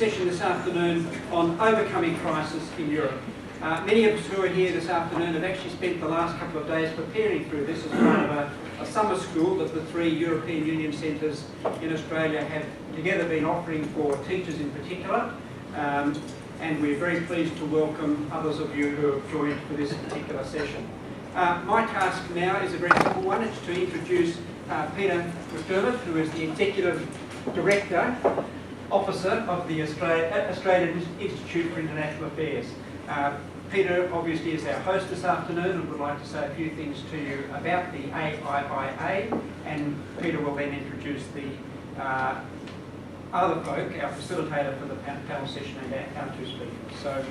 session this afternoon on overcoming crisis in Europe. Many of us who are here this afternoon have actually spent the last couple of days preparing through this as part of a summer school that the 3 European Union centres in Australia have together been offering for teachers in particular. And we're very pleased to welcome others of you who have joined for this particular session. My task now is a very simple one. It's to introduce Peter McDermott, who is the Executive Director Officer of the Australian Institute for International Affairs. Peter obviously is our host this afternoon and would like to say a few things to you about the AIIA, and Peter will then introduce the other folk, our facilitator for the panel session and our 2 speakers. So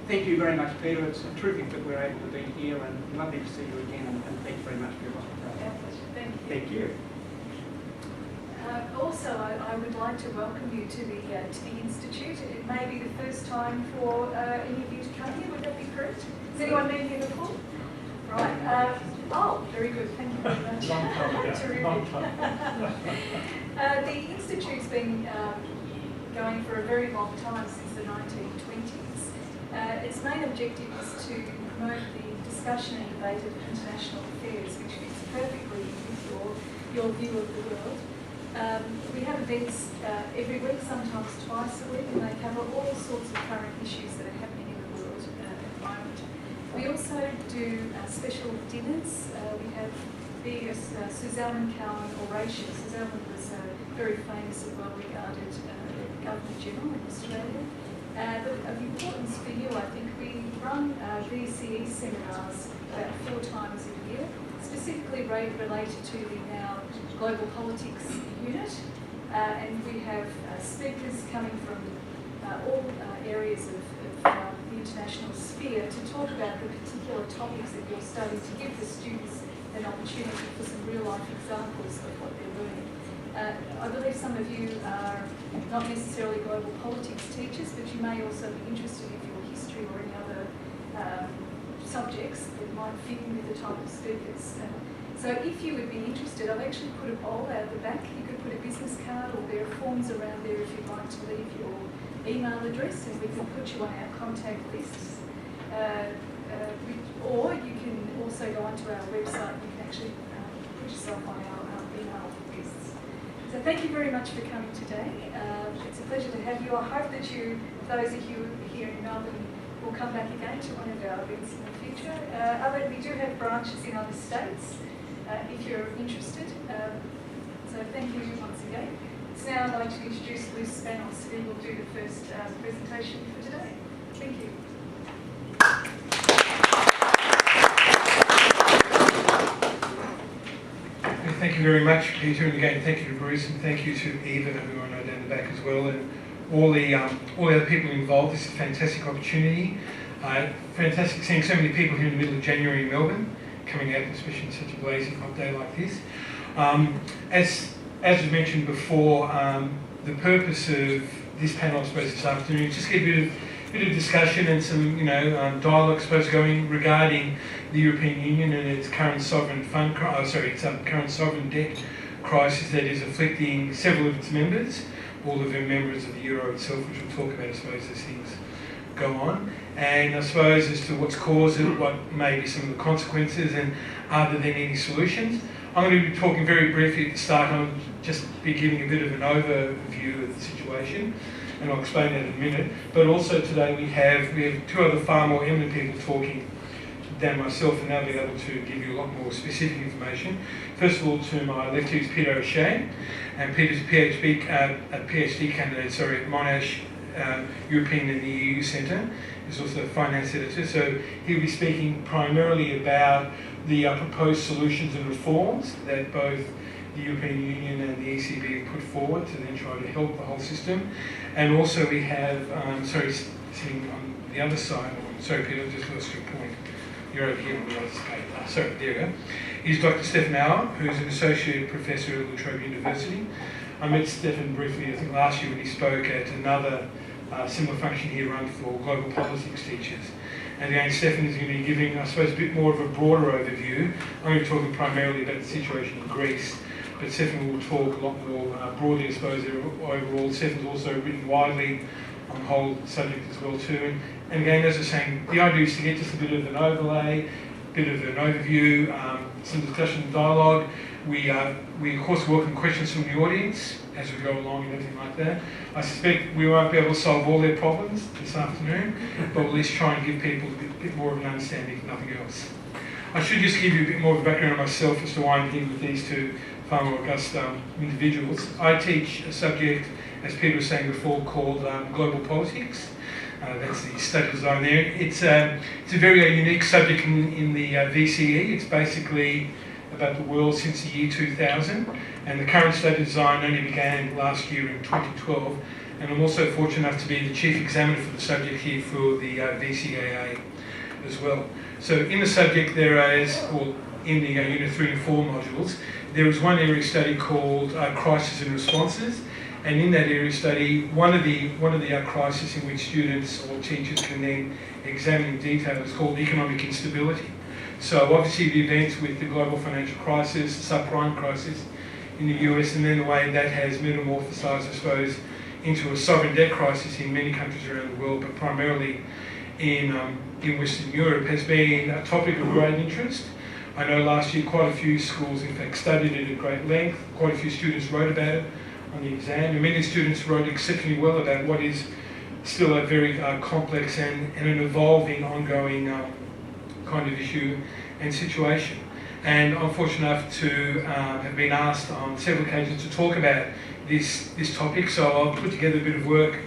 thank you very much, Peter. It's terrific that we're able to be here and lovely to see you again, and thanks very much for your hospitality. Thank you. Thank you. Also, I would like to welcome you to the Institute. It may be the first time for any of you to come here. Would that be correct? Has anyone been here before? Right. Oh, very good. Thank you very much. Terrific. The Institute's been going for a very long time, since the 1920s. Its main objective is to promote the discussion and debate of international affairs, which fits perfectly with your view of the world. We have events every week, sometimes twice a week, and they cover all sorts of current issues that are happening in the world at the moment. We also do special dinners. We have the Suzanne Cowan oration. Suzanne was very famous and well-regarded Governor-General in Australia. But of importance for you, I think, we run VCE seminars about 4 times a year, specifically related to the now Global Politics Unit, and we have speakers coming from all areas of the international sphere to talk about the particular topics that you're studying, to give the students an opportunity for some real-life examples of what they're learning. I believe some of you are not necessarily global politics teachers, but you may also be interested in your history or any other subjects that might fit in with the type of speakers. So if you would be interested, I've actually put a poll out the back. You could put a business card, or there are forms around there if you'd like to leave your email address, and we can put you on our contact lists. Or you can also go onto our website. You can actually put yourself on our email lists. So thank you very much for coming today. It's a pleasure to have you. I hope that those of you here in Melbourne, will come back again to one of our events in the future. We do have branches in other states, if you're interested. So thank you once again. It's now I'd like to introduce Spanos, who will do the first presentation for today. Thank you. Thank you very much, Peter, and again thank you to Bruce, and thank you to Eva, who I know down the back as well, and all the other people involved. This is a fantastic opportunity. Fantastic seeing so many people here in the middle of January in Melbourne, coming out, especially in such a blazing hot day like this. As was mentioned before, the purpose of this panel, I suppose, this afternoon is just get a bit of discussion and some, dialogue, I suppose, going regarding the European Union and its current sovereign current sovereign debt crisis that is afflicting several of its members, all of them members of the Euro itself, which we'll talk about, I suppose, as things go on. And I suppose as to what's caused it, what may be some of the consequences, and are there then any solutions. I'm going to be talking very briefly at the start. I'll just be giving a bit of an overview of the situation, and I'll explain that in a minute. But also today we have 2 other far more eminent people talking than myself, and they'll be able to give you a lot more specific information. First of all, to my left here is Peter O'Shea, and Peter's a PhD candidate, at Monash European and the EU Centre. He's also a finance editor, so he'll be speaking primarily about the proposed solutions and reforms that both the European Union and the ECB have put forward to then try to help the whole system. And also we have, sitting on the other side, sorry Peter, I just lost your point. You're over here on the other side. Sorry, there we go. Is Dr. Stefan Auer, who's an Associate Professor at La Trobe University. I met Stefan briefly, I think last year, when he spoke at another similar function here run for global politics teachers. And again, Stefan is going to be giving, I suppose, a bit more of a broader overview. I'm going to be talking primarily about the situation in Greece, but Stefan will talk a lot more broadly, I suppose, overall. Stefan's also written widely on the whole subject as well too. And again, as I was saying, the idea is to get just a bit of an overlay, bit of an overview, some discussion and dialogue. We of course welcome questions from the audience as we go along and everything like that. I suspect we won't be able to solve all their problems this afternoon, but we'll at least try and give people a bit more of an understanding, if nothing else. I should just give you a bit more of a background on myself as to why I'm here with these two far more august individuals. I teach a subject, as Peter was saying before, called global politics. That's the study design there. It's a very unique subject in the VCE. It's basically about the world since the year 2000, and the current study design only began last year in 2012. And I'm also fortunate enough to be the chief examiner for the subject here for the VCAA as well. So in the subject there is, or in the Unit 3 and 4 modules, there is one area study called Crisis and Responses. And in that area study, one of the crises in which students or teachers can then examine in detail is called economic instability. So obviously the events with the global financial crisis, subprime crisis in the US, and then the way that has metamorphosised, I suppose, into a sovereign debt crisis in many countries around the world, but primarily in Western Europe, has been a topic of great interest. I know last year quite a few schools in fact studied it at great length. Quite a few students wrote about it on the exam, and many students wrote exceptionally well about what is still a very complex and an evolving, ongoing kind of issue and situation. And I'm fortunate enough to have been asked on several occasions to talk about this topic, so I've put together a bit of work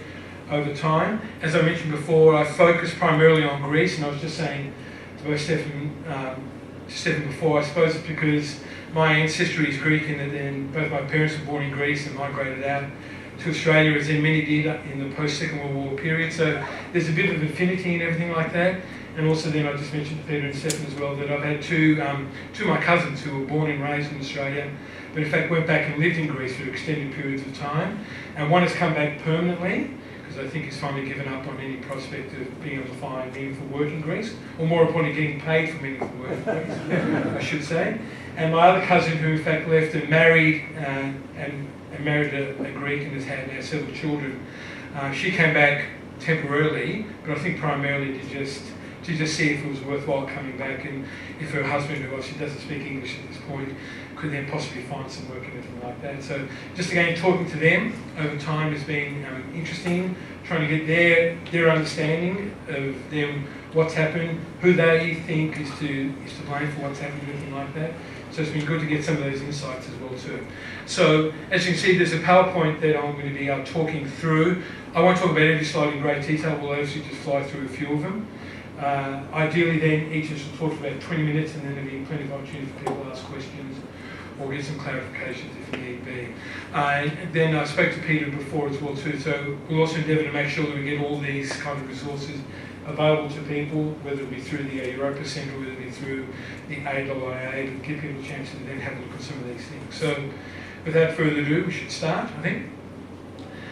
over time. As I mentioned before, I focus primarily on Greece, and I was just saying to both Stephen before, I suppose it's because my ancestry is Greek in that then both my parents were born in Greece and migrated out to Australia, as then many did in the post-Second World War period. So there's a bit of affinity and everything like that. And also then I just mentioned to Peter and Stephen as well that I've had two of my cousins who were born and raised in Australia, but in fact went back and lived in Greece for extended periods of time. And one has come back permanently, because I think he's finally given up on any prospect of being able to find meaningful work in Greece, or more importantly, getting paid for meaningful work in Greece, I should say. And my other cousin, who in fact left and married married a Greek and has had now several children, she came back temporarily, but I think primarily to just see if it was worthwhile coming back, and if her husband, who obviously doesn't speak English at this point, could then possibly find some work and everything like that. So just again, talking to them over time has been interesting, trying to get their understanding of them, what's happened, who they think is to blame for what's happened and everything like that. So it's been good to get some of those insights as well too. So as you can see, there's a PowerPoint that I'm going to be talking through. I won't talk about every slide in great detail, we'll obviously just fly through a few of them. Ideally then each of us will talk for about 20 minutes, and then there'll be plenty of opportunity for people to ask questions or get some clarifications if need be. Then I spoke to Peter before as well too, so we'll also endeavour to make sure that we get all these kind of resources available to people, whether it be through the Europa Centre, whether it be through the AIIA, to give people a chance to then have a look at some of these things. So without further ado, we should start, I think.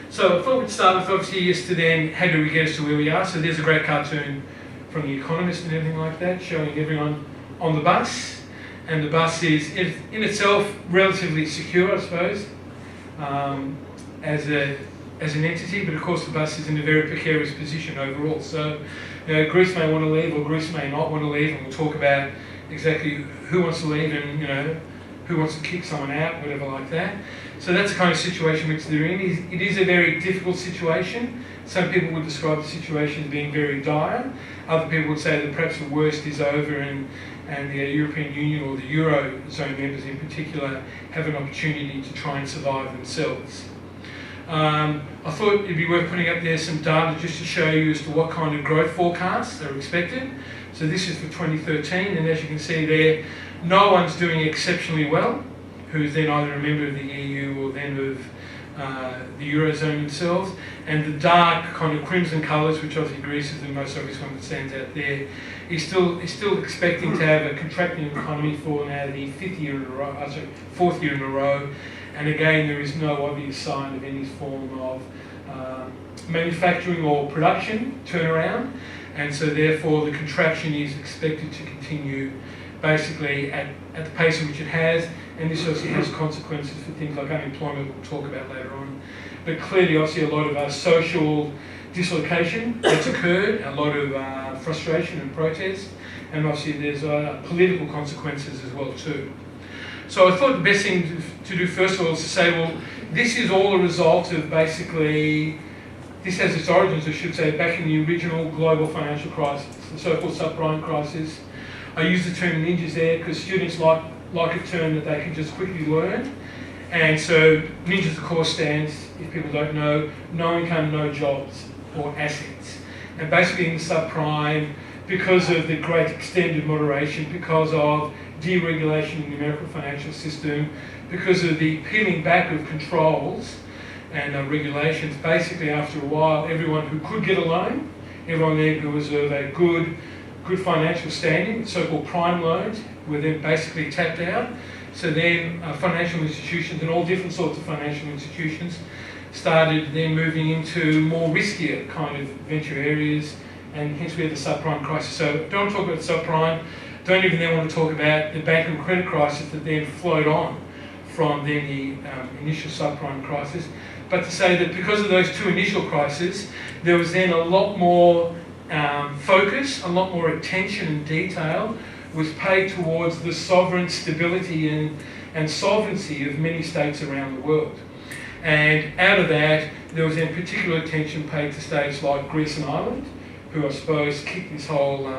So I thought we'd start with obviously is to then, how do we get us to where we are? So there's a great cartoon from The Economist and everything like that, showing everyone on the bus. And the bus is in itself relatively secure, I suppose, as an entity, but of course the bus is in a very precarious position overall. So Greece may want to leave, or Greece may not want to leave, and we'll talk about exactly who wants to leave and who wants to kick someone out, whatever like that. So that's the kind of situation which they're in. It is a very difficult situation. Some people would describe the situation as being very dire. Other people would say that perhaps the worst is over, and the European Union, or the Eurozone members in particular, have an opportunity to try and survive themselves. I thought it'd be worth putting up there some data just to show you as to what kind of growth forecasts are expected. So this is for 2013, and as you can see there, no one's doing exceptionally well, who's then either a member of the EU or then of the Eurozone themselves. And the dark kind of crimson colours, which obviously Greece is the most obvious one that stands out there, is still expecting to have a contracting economy for now the fourth year in a row. And again, there is no obvious sign of any form of manufacturing or production turnaround, and so therefore the contraction is expected to continue basically at the pace in which it has, and this obviously has consequences for things like unemployment we'll talk about later on. But clearly obviously a lot of our social dislocation that's occurred, a lot of frustration and protest, and obviously there's political consequences as well too. So I thought the best thing to do first of all is to say, well, this is all a result of basically, this has its origins, I should say, back in the original global financial crisis, the so-called subprime crisis. I use the term ninjas there because students like a term that they can just quickly learn. And so ninjas, of course, stands, if people don't know, no income, no jobs or assets. And basically in the subprime, because of the great extended moderation, because of deregulation in the American financial system, because of the peeling back of controls and regulations, basically after a while, everyone who could get a loan, everyone there who was of a good financial standing, so-called prime loans, were then basically tapped out. So then financial institutions and all different sorts of financial institutions started then moving into more riskier kind of venture areas, and hence we had the subprime crisis. So don't talk about the subprime, don't even then want to talk about the bank and credit crisis that then flowed on from then the initial subprime crisis. But to say that because of those two initial crises, there was then a lot more focus, a lot more attention and detail was paid towards the sovereign stability and solvency of many states around the world. And out of that, there was then particular attention paid to states like Greece and Ireland, who I suppose kicked this whole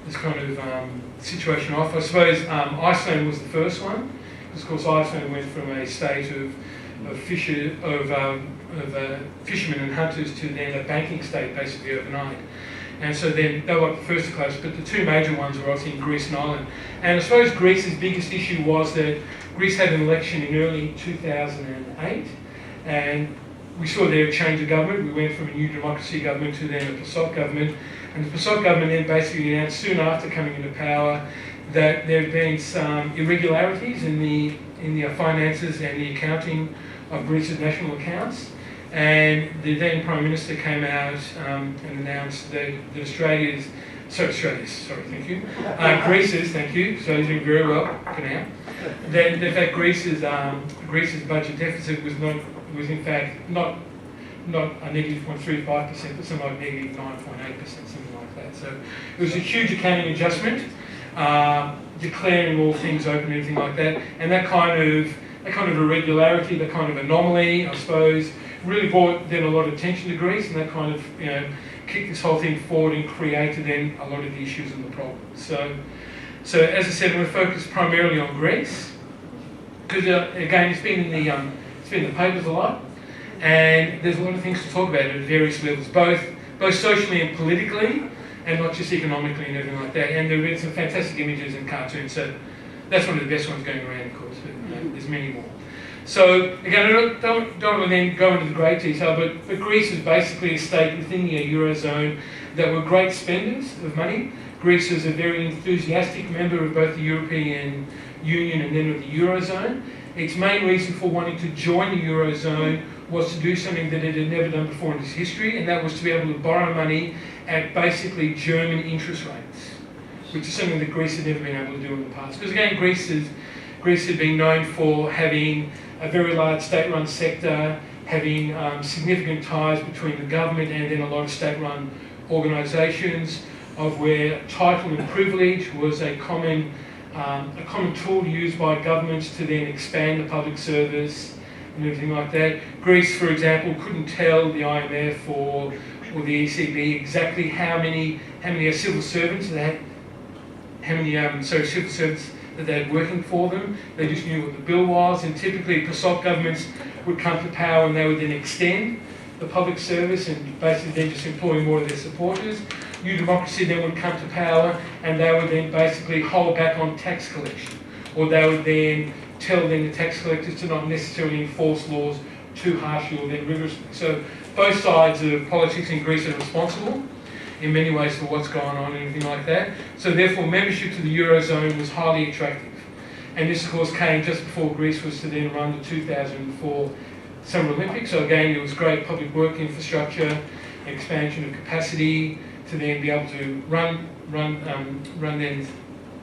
this kind of situation off. I suppose Iceland was the first one, because of course Iceland went from a state of fishermen and hunters to then a banking state basically overnight. And so then they were up the first class, but the two major ones were obviously in Greece and Ireland. And I suppose Greece's biggest issue was that Greece had an election in early 2008, and we saw there a change of government. We went from a new democracy government to then a PASOK government, and the PASOK government then basically announced soon after coming into power that there had been some irregularities in the finances and the accounting of Greece's national accounts. And the then Prime Minister came out and announced that Greece's, thank you, so he's doing very well for now. That in fact Greece's budget deficit was in fact not a negative 0.35%, but something like negative 9.8%, something like that. So it was a huge accounting adjustment, declaring all things open and everything like that, and that kind of irregularity, that kind of anomaly, I suppose, really brought then a lot of attention to Greece, and that kind of kicked this whole thing forward and created then a lot of the issues and the problems. So as I said, we're focused primarily on Greece because again it's been in the papers a lot, and there's a lot of things to talk about at various levels, both socially and politically, and not just economically and everything like that. And there have been some fantastic images and cartoons, so that's one of the best ones going around, of course. But, there's many more. So again, I don't want to then go into the great detail, but Greece is basically a state within the Eurozone that were great spenders of money. Greece is a very enthusiastic member of both the European Union and then of the Eurozone. Its main reason for wanting to join the Eurozone was to do something that it had never done before in its history, and that was to be able to borrow money at basically German interest rates, which is something that Greece had never been able to do in the past. Because again, Greece had been known for having a very large state-run sector, having significant ties between the government and then a lot of state-run organisations, of where title and privilege was a common tool used by governments to then expand the public service and everything like that. Greece, for example, couldn't tell the IMF or the ECB exactly how many civil servants they had, civil servants that they had working for them. They just knew what the bill was, and typically PASOK governments would come to power and they would then extend the public service and basically then just employ more of their supporters. New Democracy then would come to power and they would then basically hold back on tax collection, or they would then tell the tax collectors to not necessarily enforce laws too harshly or then rigorously. So both sides of politics in Greece are responsible in many ways for what's going on and everything like that. So therefore membership to the Eurozone was highly attractive. And this of course came just before Greece was to then run the 2004 Summer Olympics. So again, there was great public work infrastructure, expansion of capacity to then be able to run then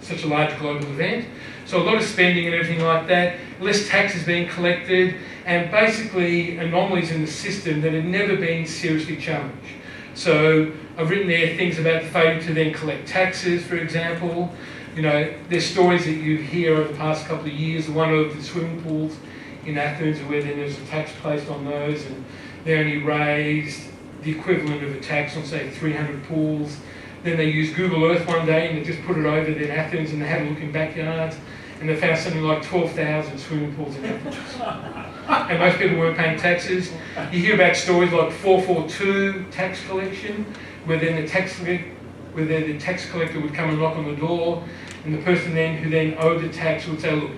such a large global event. So a lot of spending and everything like that, less taxes being collected, and basically anomalies in the system that had never been seriously challenged. So I've written there things about the failure to then collect taxes, for example. You know, there's stories that you hear over the past couple of years, one of the swimming pools in Athens where then there's a tax placed on those, and they only raised the equivalent of a tax on, say, 300 pools. Then they used Google Earth one day and they just put it over in Athens, and they had a look in backyards, and they found something like 12,000 swimming pools in Athens. And most people weren't paying taxes. You hear about stories like 442 tax collection, where then the tax collector would come and knock on the door, and the person then who then owed the tax would say, look,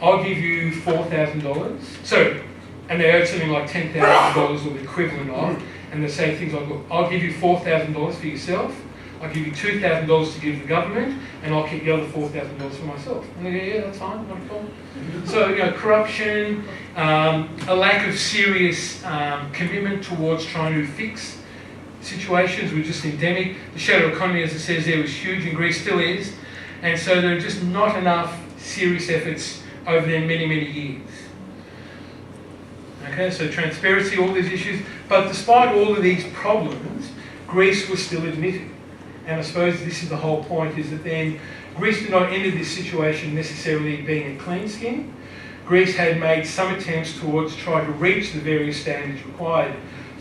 I'll give you $4,000. So, and they owed something like $10,000 or the equivalent of, and they say things like, look, I'll give you $4,000 for yourself, I'll give you $2,000 to give the government, and I'll keep the other $4,000 for myself. And they go, yeah, that's fine, not a problem. So, you know, corruption, a lack of serious commitment towards trying to fix situations were just endemic. The shadow economy, as it says there, was huge, and Greece still is. And so there are just not enough serious efforts over the many, many years. Okay, so transparency, all these issues. But despite all of these problems, Greece was still admitted. And I suppose this is the whole point, is that then Greece did not enter this situation necessarily being a clean skin. Greece had made some attempts towards trying to reach the various standards required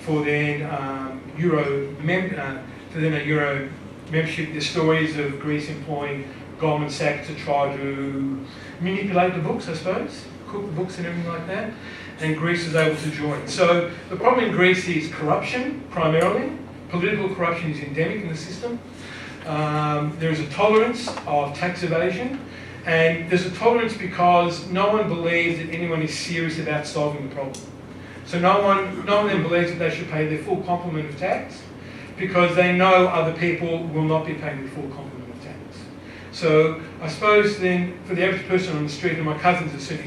for then Euro membership. There's stories of Greece employing Goldman Sachs to try to manipulate the books, I suppose, cook the books and everything like that, and Greece was able to join. So the problem in Greece is corruption, primarily. Political corruption is endemic in the system. There is a tolerance of tax evasion, and there's a tolerance because no one believes that anyone is serious about solving the problem. So no one then believes that they should pay their full complement of tax, because they know other people will not be paying the full complement of tax. So I suppose then, for the average person on the street, and my cousins have said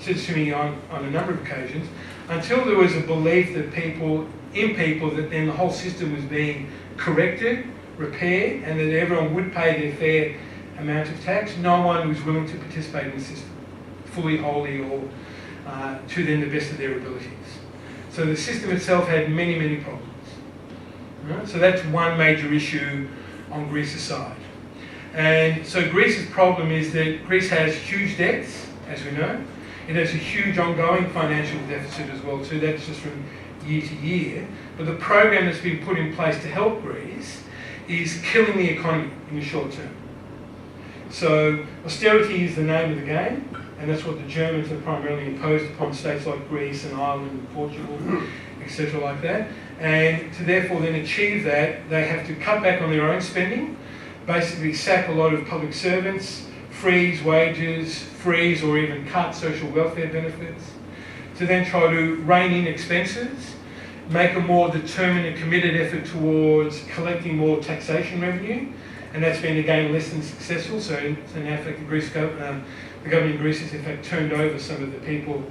this to me on a number of occasions, until there was a belief that that then the whole system was being corrected, repaired, and that everyone would pay their fair amount of tax, no one was willing to participate in the system, fully, wholly, or to then the best of their abilities. So the system itself had many, many problems. Right? So that's one major issue on Greece's side. And so Greece's problem is that Greece has huge debts, as we know. It has a huge ongoing financial deficit as well too. That's just from year to year. But the program that's been put in place to help Greece is killing the economy in the short term. So austerity is the name of the game, and that's what the Germans have primarily imposed upon states like Greece and Ireland and Portugal, etc. like that. And to therefore then achieve that, they have to cut back on their own spending, basically sack a lot of public servants, freeze wages, freeze or even cut social welfare benefits, to then try to rein in expenses, make a more determined and committed effort towards collecting more taxation revenue, and that's been again less than successful. So in fact the government in Greece has in fact turned over some of the people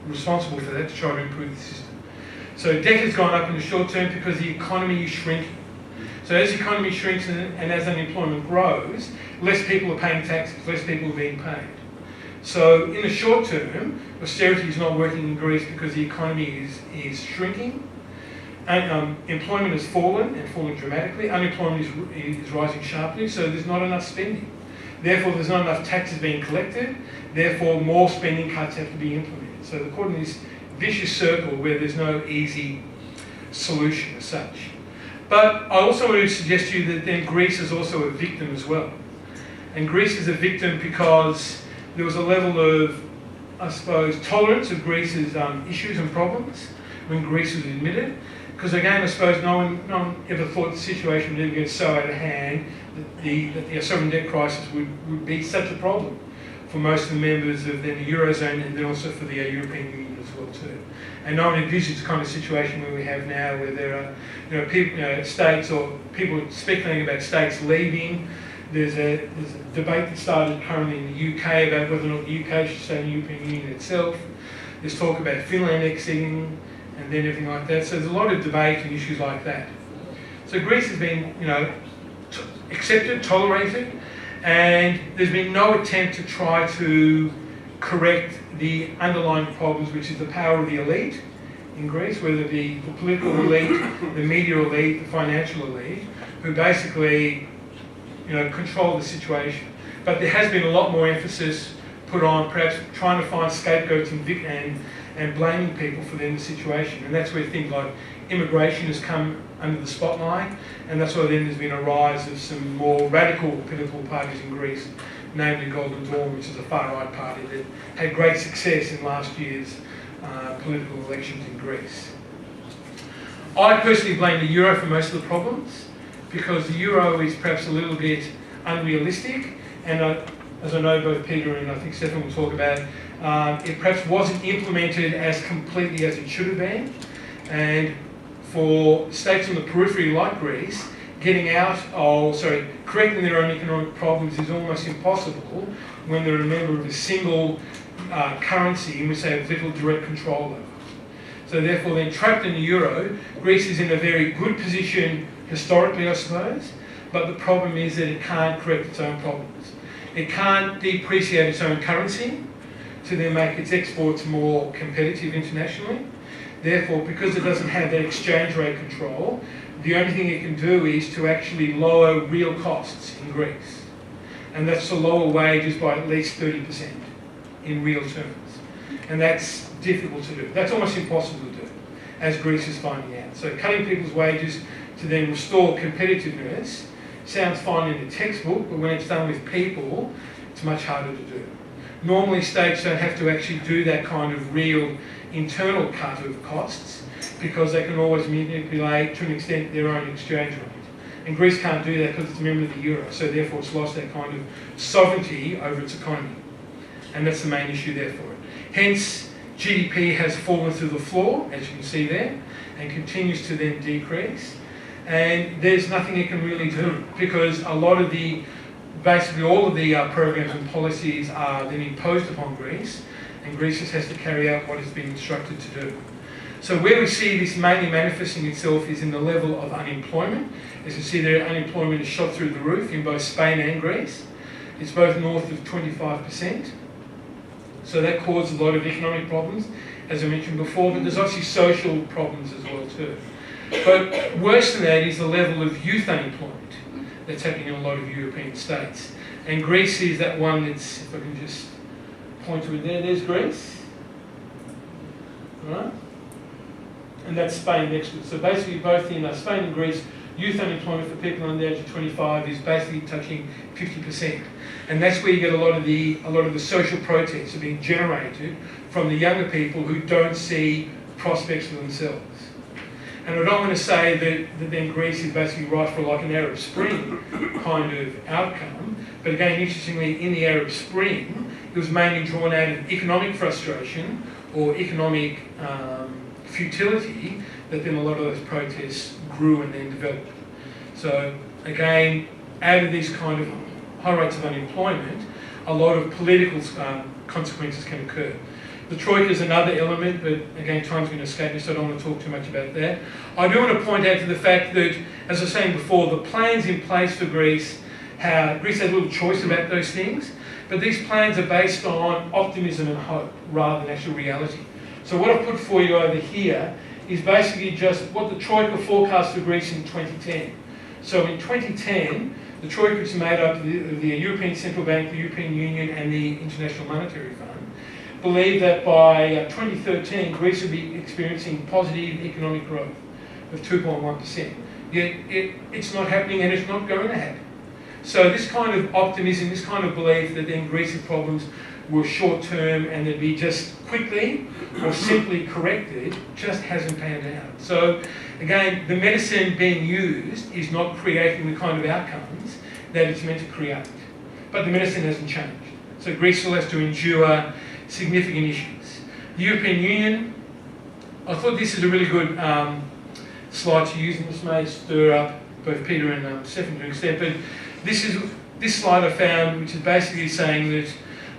responsible for that to try to improve the system. So debt has gone up in the short term because the economy is shrinking. So as the economy shrinks and as unemployment grows, less people are paying taxes, less people are being paid. So in the short term, austerity is not working in Greece because the economy is shrinking. And, employment has fallen, and fallen dramatically. Unemployment is rising sharply, so there's not enough spending. Therefore, there's not enough taxes being collected. Therefore, more spending cuts have to be implemented. So we're caught in this vicious circle where there's no easy solution as such. But I also want to suggest to you that then Greece is also a victim as well. And Greece is a victim because there was a level of, I suppose, tolerance of Greece's issues and problems when Greece was admitted. Because again, I suppose no one ever thought the situation would ever get so out of hand that the sovereign debt crisis would be such a problem for most of the members of then the Eurozone, and then also for the European Union as well too. And no one envisages the kind of situation where we have now, where there are people, states or people speculating about states leaving. There's a debate that started currently in the UK about whether or not the UK should stay in the European Union itself. There's talk about Finland exiting, and then everything like that. So there's a lot of debate and issues like that. So Greece has been, accepted, tolerated, And there's been no attempt to try to correct the underlying problems, which is the power of the elite in Greece, whether it be the political elite, the media elite, the financial elite, who basically, control the situation. But there has been a lot more emphasis put on perhaps trying to find scapegoats and blaming people for the situation. And that's where things like immigration has come under the spotlight, and that's why then there's been a rise of some more radical political parties in Greece, namely Golden Dawn, which is a far-right party that had great success in last year's political elections in Greece. I personally blame the euro for most of the problems, because the euro is perhaps a little bit unrealistic, and as I know both Peter and I think Stefan will talk about, it perhaps wasn't implemented as completely as it should have been. And for states on the periphery like Greece, correcting their own economic problems is almost impossible when they're a member of a single currency in which they have little direct control over. So therefore, then trapped in the euro, Greece is in a very good position historically, I suppose, but the problem is that it can't correct its own problems. It can't depreciate its own currency to then make its exports more competitive internationally. Therefore, because it doesn't have that exchange rate control, the only thing it can do is to actually lower real costs in Greece. And that's to lower wages by at least 30% in real terms. And that's difficult to do. That's almost impossible to do, as Greece is finding out. So cutting people's wages to then restore competitiveness sounds fine in the textbook, but when it's done with people, it's much harder to do. Normally, states don't have to actually do that kind of real internal cut of costs, because they can always manipulate, to an extent, their own exchange rate. And Greece can't do that because it's a member of the euro, so therefore it's lost that kind of sovereignty over its economy. And that's the main issue there for it. Hence, GDP has fallen through the floor, as you can see there, and continues to then decrease. And there's nothing it can really do, because basically all of the programs and policies are then imposed upon Greece, and Greece just has to carry out what it's been instructed to do. So where we see this mainly manifesting itself is in the level of unemployment. As you see there, unemployment is shot through the roof in both Spain and Greece. It's both north of 25%. So that causes a lot of economic problems, as I mentioned before, but there's obviously social problems as well too. But worse than that is the level of youth unemployment that's happening in a lot of European states. And Greece is that one that's, if I can just point to it there's Greece. Right? And that's Spain next to it. So basically both in Spain and Greece, youth unemployment for people under the age of 25 is basically touching 50%. And that's where you get a lot of the social protests are being generated from the younger people who don't see prospects for themselves. And I don't want to say that then Greece is basically right for like an Arab Spring kind of outcome, but again, interestingly, in the Arab Spring, it was mainly drawn out of economic frustration or economic futility that then a lot of those protests grew and then developed. So again, out of these kind of high rates of unemployment, a lot of political consequences can occur. The Troika is another element, but again, time's going to escape me, so I don't want to talk too much about that. I do want to point out to the fact that, as I was saying before, the plans in place for Greece, Greece has little choice about those things, but these plans are based on optimism and hope rather than actual reality. So what I've put for you over here is basically just what the Troika forecast for Greece in 2010. So in 2010, the Troika is made up of the European Central Bank, the European Union and the International Monetary Fund, believe that by 2013, Greece will be experiencing positive economic growth of 2.1%. Yet it's not happening and it's not going to happen. So this kind of optimism, this kind of belief that then Greece's problems were short-term and they'd be just quickly or simply corrected just hasn't panned out. So again, the medicine being used is not creating the kind of outcomes that it's meant to create. But the medicine hasn't changed. So Greece still has to endure significant issues. The European Union, I thought this is a really good slide to use, and this may stir up both Peter and Stefan to an extent, but this slide I found, which is basically saying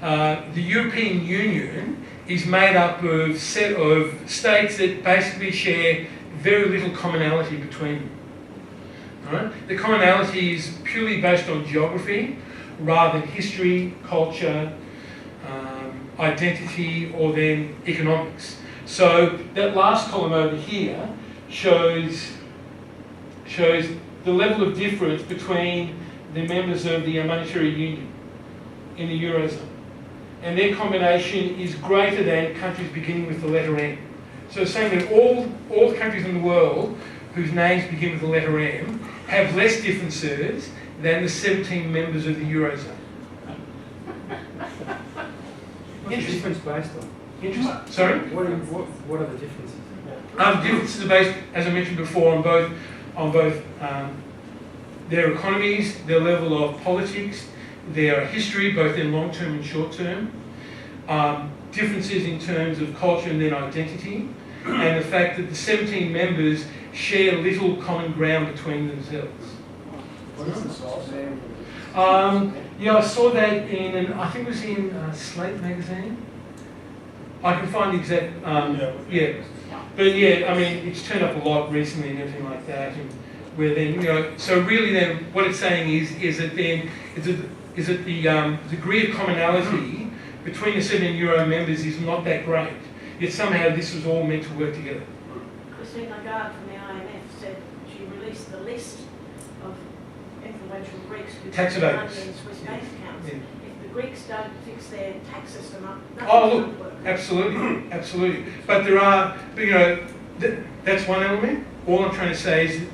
that the European Union is made up of a set of states that basically share very little commonality between them. Right? The commonality is purely based on geography, rather than history, culture, identity, or then economics. So that last column over here shows the level of difference between the members of the monetary union in the Eurozone. And their combination is greater than countries beginning with the letter M. So saying that all countries in the world whose names begin with the letter M have less differences than the 17 members of the Eurozone. What's the difference based on? Interesting. Sorry? What are the differences? Differences are based, as I mentioned before, on both their economies, their level of politics, their history, both in long-term and short-term, differences in terms of culture and then identity, and the fact that the 17 members share little common ground between themselves. What is the source? Yeah, I saw that I think it was in Slate magazine. I can find the exact, yeah. But yeah, I mean, it's turned up a lot recently and everything like that. And where then, so really then what it's saying is that then, is that the degree of commonality between the 17 Euro members is not that great. Yet somehow this was all meant to work together. Christine Lagarde from the IMF said she released the list of influential Greeks who tax put money evaders in Swiss bank accounts. Yeah. If the Greeks don't fix their tax system up, Oh, nothing look, will work. absolutely, absolutely. But there are, that's one element. All I'm trying to say is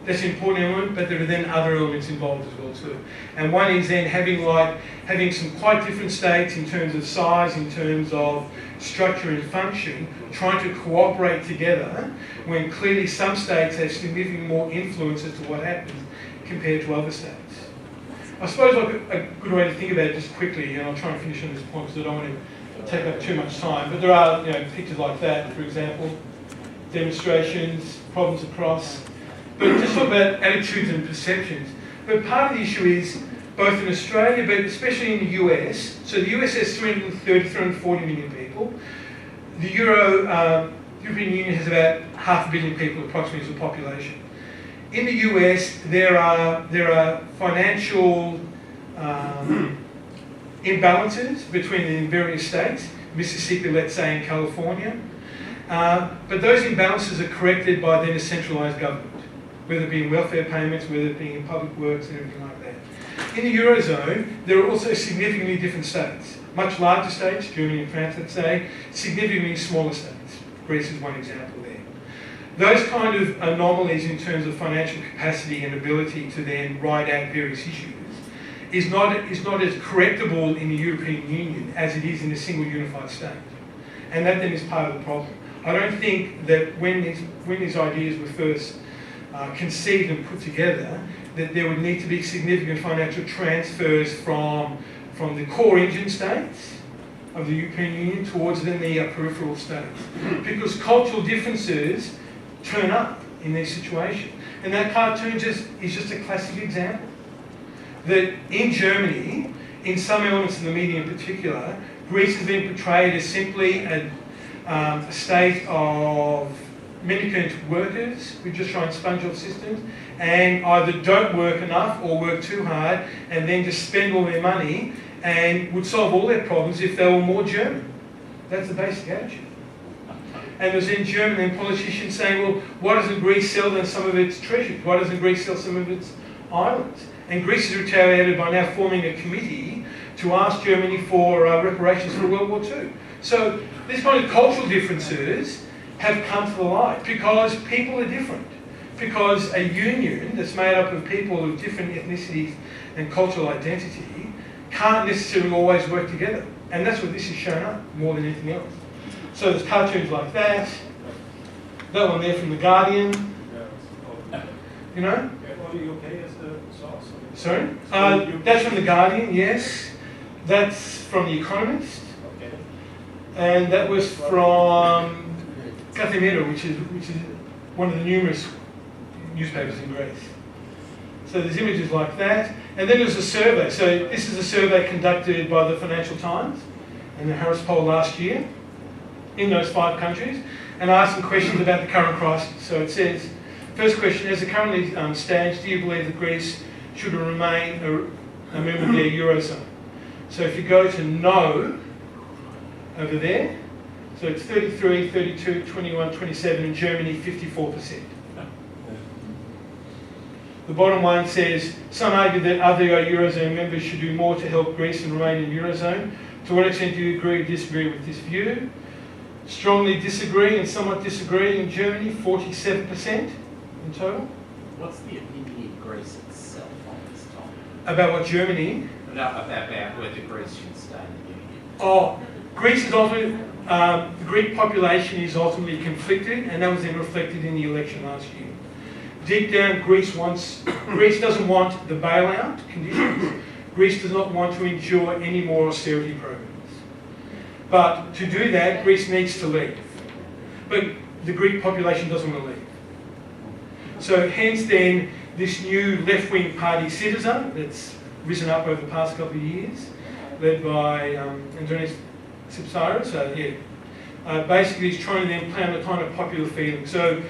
that's an important element, but there are then other elements involved as well too. And one is then having some quite different states in terms of size, in terms of structure and function, trying to cooperate together when clearly some states have significantly more influence as to what happens compared to other states. I suppose a good way to think about it just quickly, and I'll try and finish on this point because I don't want to take up too much time, but there are pictures like that, for example, demonstrations, problems across. But just talk about attitudes and perceptions. But part of the issue is, both in Australia, but especially in the US, so the US has 340 million people. The European Union has about 500 million people approximately as a population. In the US, there are financial imbalances between the various states, Mississippi, let's say, and California. But those imbalances are corrected by then a centralised government, whether it be in welfare payments, whether it be in public works and everything like that. In the Eurozone, there are also significantly different states. Much larger states, Germany and France, let's say, significantly smaller states. Greece is one example there. Those kind of anomalies in terms of financial capacity and ability to then ride out various issues is not as correctable in the European Union as it is in a single unified state. And that then is part of the problem. I don't think that when these ideas were first conceived and put together, that there would need to be significant financial transfers from the core engine states of the European Union towards then the peripheral states. Because cultural differences turn up in these situations. And that cartoon is just a classic example. That in Germany, in some elements of the media in particular, Greece has been portrayed as simply a state of mendicant workers who just try and sponge off systems and either don't work enough or work too hard and then just spend all their money and would solve all their problems if they were more German. That's the basic attitude. And there's in German politicians saying, well, why doesn't Greece sell then some of its treasures? Why doesn't Greece sell some of its islands? And Greece has retaliated by now forming a committee to ask Germany for reparations for World War II. So these kind of cultural differences have come to the light because people are different. Because a union that's made up of people of different ethnicities and cultural identity can't necessarily always work together. And that's what this has shown up more than anything else. So there's cartoons like that. That one there from The Guardian. You know? Sorry? That's from The Guardian, yes. That's from The Economist. And that was from Kathemira, which is one of the numerous newspapers in Greece. So there's images like that. And then there's a survey. So this is a survey conducted by the Financial Times and the Harris poll last year in those 5 countries, and asking questions about the current crisis. So it says, first question, as it currently stands, do you believe that Greece should remain a member of their Eurozone. So if you go to no, over there, so it's 33, 32, 21, 27, in Germany 54%. The bottom one says, some argue that other Eurozone members should do more to help Greece and remain in Eurozone. To what extent do you agree or disagree with this view? Strongly disagree and somewhat disagree in Germany, 47% in total. What's the opinion of Greece itself on this topic? About what, Germany? No, about whether Greece should stay in the Union. Oh, Greece is ultimately, the Greek population is ultimately conflicted, and that was then reflected in the election last year. Deep down, Greece doesn't want the bailout conditions. Greece does not want to endure any more austerity programs. But to do that, Greece needs to leave. But the Greek population doesn't want to leave. So hence then, this new left-wing party Citizen that's risen up over the past couple of years, led by Andreas Tsipras, basically is trying to then play on the kind of popular feeling. So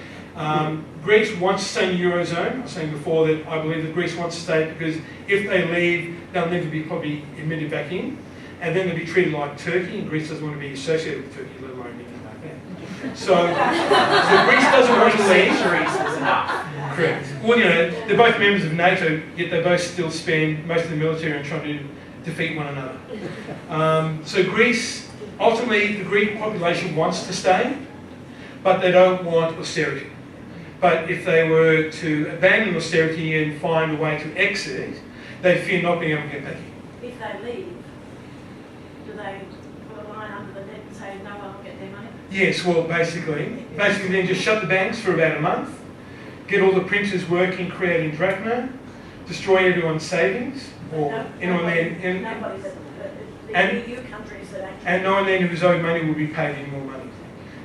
Greece wants to stay in the Eurozone. I was saying before that I believe that Greece wants to stay because if they leave, they'll never be probably admitted back in. And then they'll be treated like Turkey, and Greece doesn't want to be associated with Turkey, let alone anything like that. So Greece doesn't want to leave. Centuries is enough. Correct. Well, they're both members of NATO, yet they both still spend most of the military on trying to defeat one another. So Greece, ultimately the Greek population wants to stay, but they don't want austerity. But if they were to abandon austerity and find a way to exit, they fear not being able to get back in. If they leave, do they put a line under the net and say no one will get their money? Yes, well, basically then just shut the banks for about a month, get all the printers working, creating drachma, destroy everyone's savings, or anyone then, Nobody that the EU countries that actually. and no one then who's owed money will be paid any more money,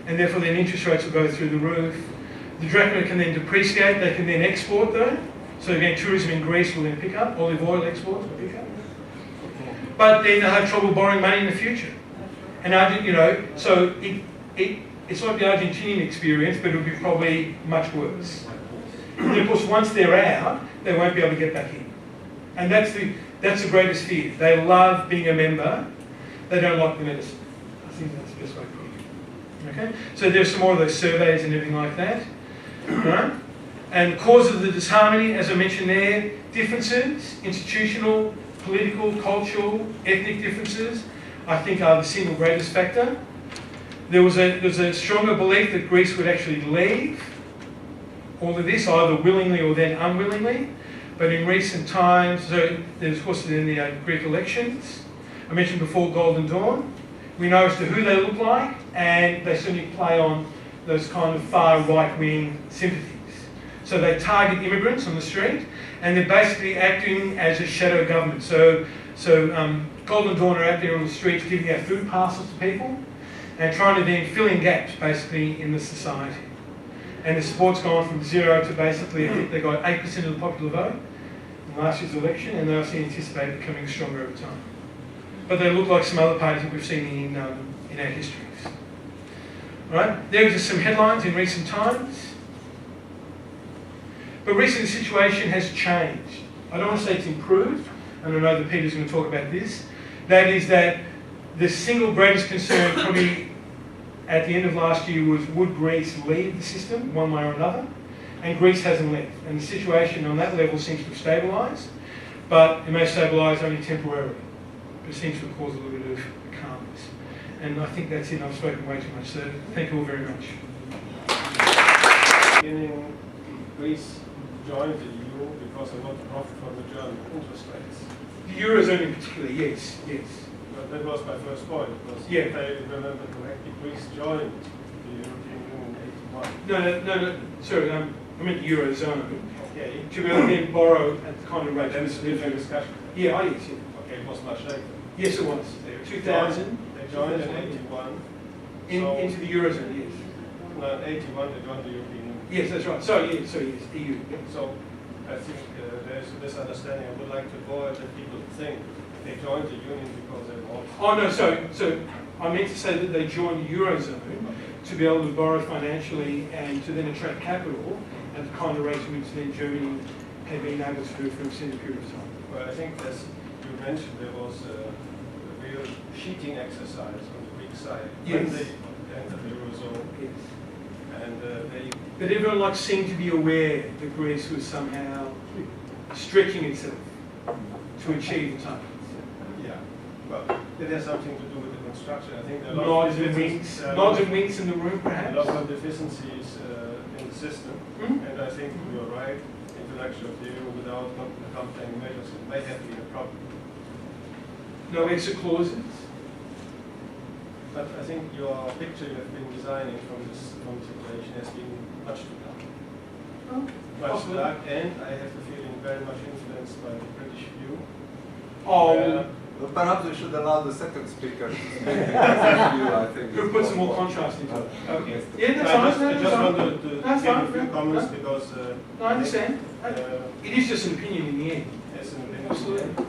and therefore then interest rates will go through the roof. The drachma can then depreciate. They can then export though. So again, tourism in Greece will then pick up. Olive oil exports will pick up. But then they'll have trouble borrowing money in the future. And so it's like the Argentinian experience, but it'll be probably much worse. And then of course, once they're out, they won't be able to get back in. And that's the greatest fear. They love being a member. They don't like the medicine. I think that's the best way to put it. Okay. So there's some more of those surveys and everything like that. Right? And the cause of the disharmony, as I mentioned there, differences, institutional, political, cultural, ethnic differences, I think are the single greatest factor. There was a stronger belief that Greece would actually leave all of this, either willingly or then unwillingly. But in recent times, so there's of course in the Greek elections, I mentioned before Golden Dawn, we know as to who they look like, and they certainly play on those kind of far right-wing sympathies. So they target immigrants on the street, and they're basically acting as a shadow government. So Golden Dawn are out there on the streets giving out food parcels to people, and trying to then fill in gaps basically in the society. And the support's gone from 0 to basically, I think they got 8% of the popular vote in last year's election, and they also anticipate becoming stronger over time. But they look like some other parties that we've seen in our histories. Right? There are just some headlines in recent times. But recently the situation has changed. I don't want to say it's improved, and I know that Peter's going to talk about this. That is that the single greatest concern probably at the end of last year was, would Greece leave the system one way or another? And Greece hasn't left. And the situation on that level seems to have stabilised, but it may stabilise only temporarily. It seems to have caused a little bit of calmness. And I think that's it. I've spoken way too much, so thank you all very much. Beginning, Greece joined the EU because they want to profit from the German interest rates. The Eurozone in particular, yes. But that was my first point, because if I remember correctly, Greece joined the European Union in 81. No, sorry, I meant the Eurozone. Okay. To be able to then borrow at the kind of rate. That is a different discussion. Yeah, yes. Okay, it was much later. Yes, it was. 2000. They joined in 81. Into the Eurozone, yes. No, in 81 they joined the European Union. Yes, that's right. So yes, EU. Yeah. So I think there's a misunderstanding. I would like to avoid that people think they joined the union because they want. Oh no, so I meant to say that they joined the Eurozone to be able to borrow financially and to then attract capital at the kind of rate in which then Germany had been able to do for an extended period of time. Well, I think mentioned, there was a real cheating exercise on the Greek side Yes. when they entered the Eurozone. Yes. And they But everyone like seemed to be aware that Greece was somehow stretching itself to achieve the targets. Yeah, well, it has something to do with the construction. I think there are a lot Nods of and deficiencies, winks, nods and winks in the room, a perhaps. lot of deficiencies in the system, Hmm? and I think you're right. Introduction of the euro without accompanying measures may have been a problem. No exit clauses. But I think your picture you have been designing from this situation has been much too dark. Much too Possibly. dark, and I have the feeling very much influenced by the British view. Oh, Well, perhaps we should allow the second speaker to speak. I think we'll put some more contrast into it. Okay. Yeah, that's I fine. just, I just wanted to That's give fine, a few yeah. comments No. because No, I understand. uh, It is just an opinion in the end. as an opinion. Absolutely.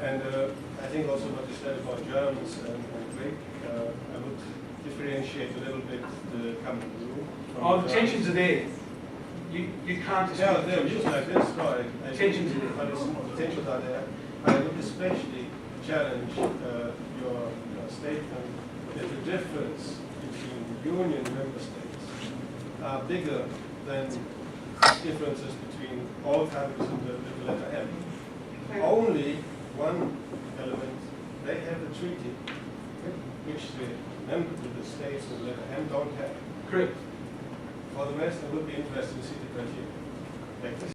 And I think also what you said about Germans and Greek, I would differentiate a little bit the common rule. Oh, the tensions are there. You can't dispute Yeah, the they're tensions. just like this, no, Tensions are there. But the tensions are there. I would especially challenge your statement that the difference between union member states are bigger than differences between all countries in the letter M. Only one element, they have a treaty which the states with the letter M don't have. Correct. For the rest, I would be interested to see the criteria. Thank you.